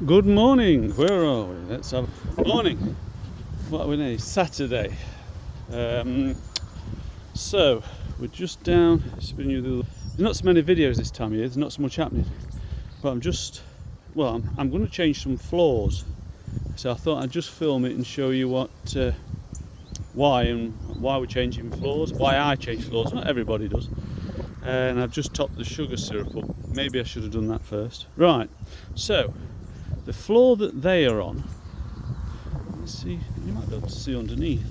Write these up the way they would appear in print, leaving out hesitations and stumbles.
Good morning. Where are we? Let's have morning. What are we now? Saturday. So we're just down. There's not so many videos this time of year. There's not so much happening. But I'm going to change some floors. So I thought I'd just film it and show you why we're changing floors. Why I change floors. Not everybody does. And I've just topped the sugar syrup up. Maybe I should have done that first. Right. So the floor that they are on, let's see, you might be able to see underneath.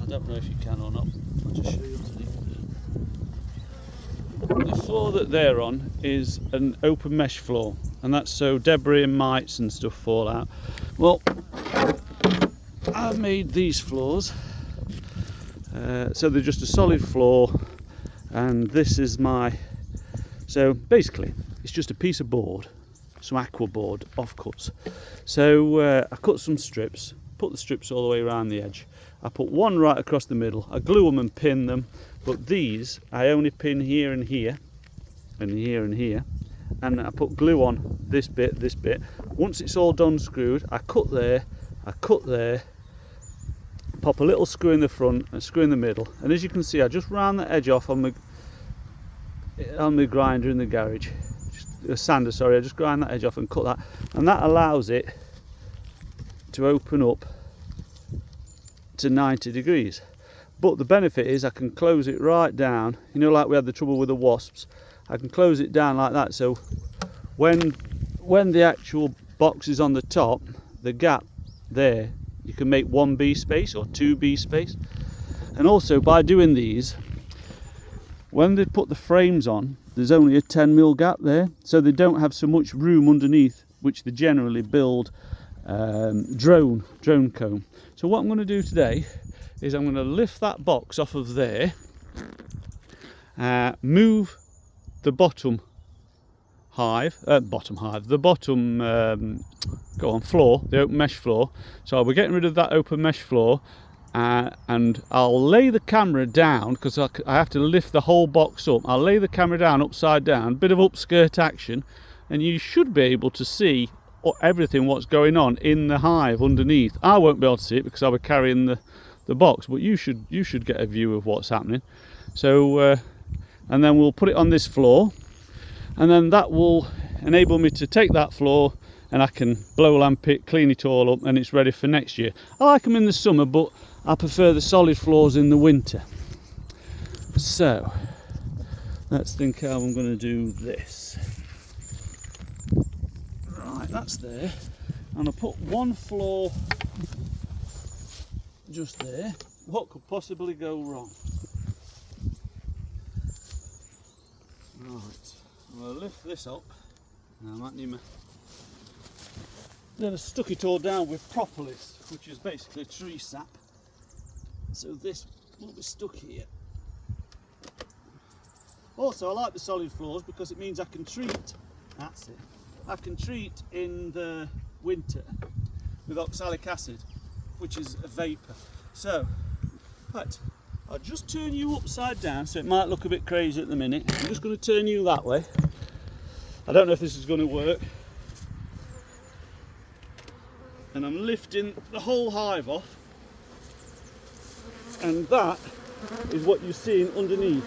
I don't know if you can or not. I'll just show you underneath. The floor that they're on is an open mesh floor, and that's so debris and mites and stuff fall out. Well, I've made these floors, so they're just a solid floor, and this is so basically it's just a piece of board, some aqua board offcuts. So I cut some strips, put the strips all the way around the edge. I put one right across the middle. I glue them and pin them, but these I only pin here and here and here and here, and I put glue on this bit. Once it's all done screwed, I cut there, pop a little screw in the front and a screw in the middle, and as you can see I just round the edge off on my grinder in the garage. A sander, sorry, I just grind that edge off and cut that, and that allows it to open up to 90 degrees. But the benefit is I can close it right down, you know, like we had the trouble with the wasps. I can close it down like that, so when the actual box is on the top, the gap there, you can make 1B space or 2B space. And also by doing these, when they put the frames on, there's only a 10mm gap there, so they don't have so much room underneath, which they generally build drone comb. So what I'm going to do today is I'm going to lift that box off of there, move the bottom hive, the bottom floor, the open mesh floor. So I'll be getting rid of that open mesh floor. And I'll lay the camera down, because I have to lift the whole box up. I'll lay the camera down upside down, bit of upskirt action, and you should be able to see everything what's going on in the hive underneath. I won't be able to see it because I'll be carrying the box, but you should get a view of what's happening. So and then we'll put it on this floor, and then that will enable me to take that floor and I can blow lamp it, clean it all up, and it's ready for next year. I like them in the summer, but I prefer the solid floors in the winter. So let's think how I'm going to do this. Right, that's there, and I'll put one floor just there. What could possibly go wrong? Right, I'm going to lift this up. Now I might need my... Then I stuck it all down with propolis, which is basically tree sap. So this will be stuck here. Also, I like the solid floors because it means I can treat. That's it. I can treat in the winter with oxalic acid, which is a vapour. So, right, I'll just turn you upside down, so it might look a bit crazy at the minute. I'm just going to turn you that way. I don't know if this is going to work. And I'm lifting the whole hive off, and that is what you're seeing underneath.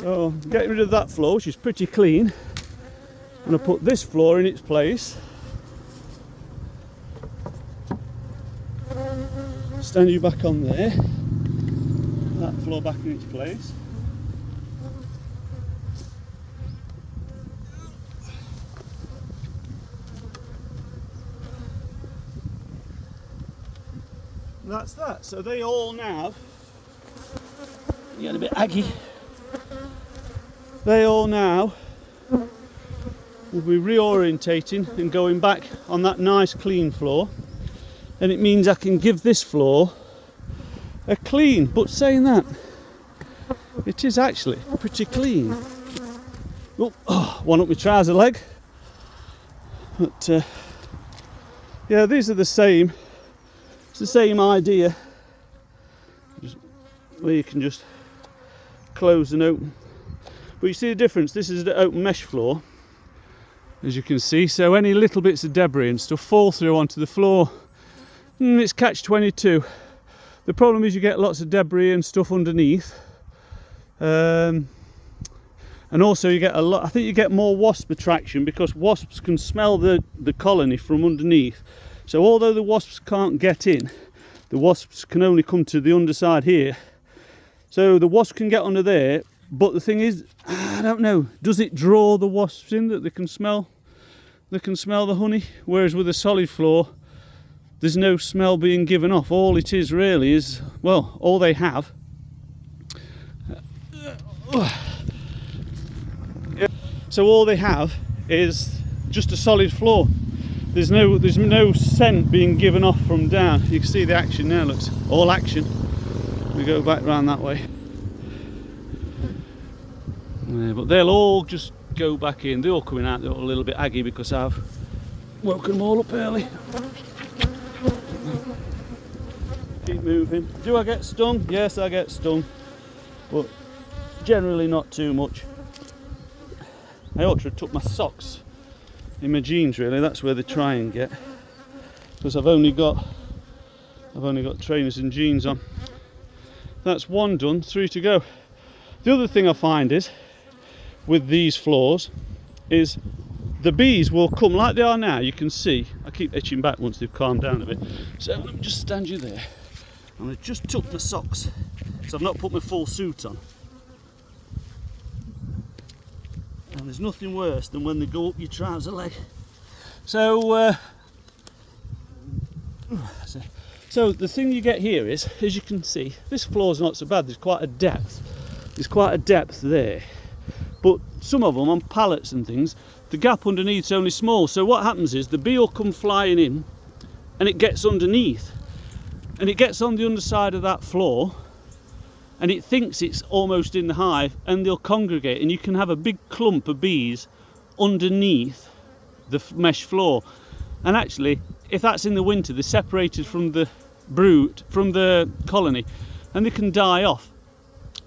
So getting rid of that floor, which is pretty clean, and I put this floor in its place. Stand you back on there, that floor back in its place. That's that. So they all now, getting a bit aggy, they all now will be reorientating and going back on that nice clean floor, and it means I can give this floor a clean. But saying that, it is actually pretty clean. Oh, one up my trouser leg. But yeah, these are the same. It's the same idea, where you can just closed and open. But you see the difference, this is the open mesh floor, as you can see, so any little bits of debris and stuff fall through onto the floor. It's catch-22. The problem is you get lots of debris and stuff underneath, and also you get a lot, I think you get more wasp attraction because wasps can smell the colony from underneath. So although the wasps can't get in, the wasps can only come to the underside here. So the wasp can get under there, but the thing is, I don't know, does it draw the wasps in that they can smell the honey? Whereas with a solid floor, there's no smell being given off. All it is really is, well, all they have. So all they have is just a solid floor. There's no scent being given off from down. You can see the action now, looks all action. We go back round that way. Yeah, but they'll all just go back in. They're all coming out. They're all a little bit aggy because I've woken them all up early. Keep moving. Do I get stung? Yes, I get stung, but generally not too much. I ought to have took my socks in my jeans, really. That's where they try and get, because I've only got trainers and jeans on. That's one done, 3 to go. The other thing I find is with these floors is the bees will come like they are now. You can see I keep itching back once they've calmed down a bit. So let me just stand you there. And I just took my socks, so I've not put my full suit on. And there's nothing worse than when they go up your trouser leg. So the thing you get here is, as you can see, this floor's not so bad. There's quite a depth. There's quite a depth there. But some of them on pallets and things, the gap underneath is only small. So what happens is the bee will come flying in and it gets underneath. And it gets on the underside of that floor and it thinks it's almost in the hive, and they'll congregate, and you can have a big clump of bees underneath the mesh floor. And actually, if that's in the winter, they're separated from the brood, from the colony, and they can die off.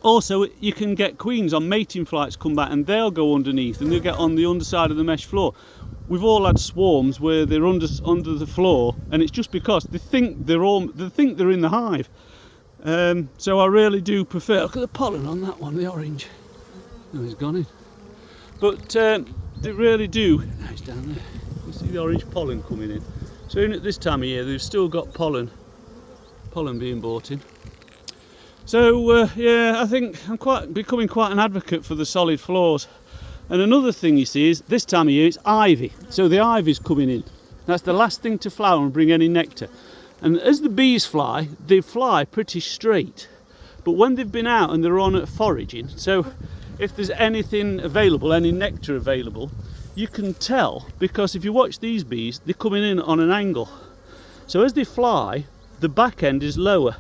Also, you can get queens on mating flights come back and they'll go underneath and they'll get on the underside of the mesh floor. We've all had swarms where they're under the floor, and it's just because they think they're in the hive. So I really do prefer. Look at the pollen on that one, the orange. Oh, he's gone in. But they really do. No, it's down there. You see the orange pollen coming in. So even at this time of year, they've still got pollen being brought in. So yeah, I think I'm becoming quite an advocate for the solid floors. And another thing you see is this time of year it's ivy. So the ivy's coming in. That's the last thing to flower and bring any nectar. And as the bees fly, they fly pretty straight. But when they've been out and they're on foraging, so if there's anything available, any nectar available, you can tell, because if you watch these bees, they're coming in on an angle. So as they fly, the back end is lower.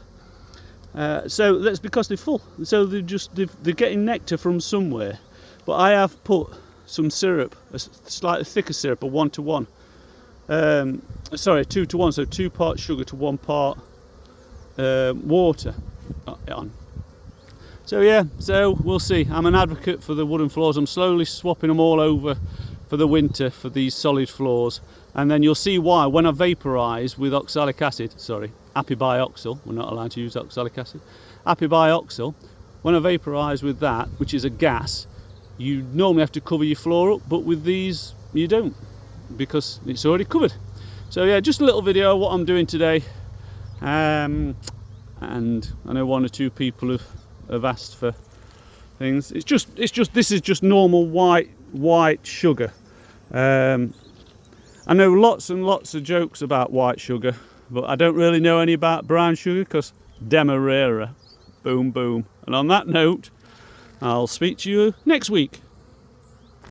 So that's because they're full. So they're getting nectar from somewhere. But I have put some syrup, a slightly thicker syrup, a 1 to 1. Sorry, 2 to 1. So 2 parts sugar to 1 part water on. So yeah, so we'll see. I'm an advocate for the wooden floors. I'm slowly swapping them all over for the winter for these solid floors, and then you'll see why when I vaporise with oxalic acid, sorry, apibioxyl, we're not allowed to use oxalic acid, apibioxyl, when I vaporise with that, which is a gas, you normally have to cover your floor up, but with these you don't, because it's already covered. So yeah, just a little video of what I'm doing today, and I know 1 or 2 people have asked for things. It's just this is just normal white sugar. I know lots and lots of jokes about white sugar, but I don't really know any about brown sugar because demerara. Boom boom. And on that note, I'll speak to you next week.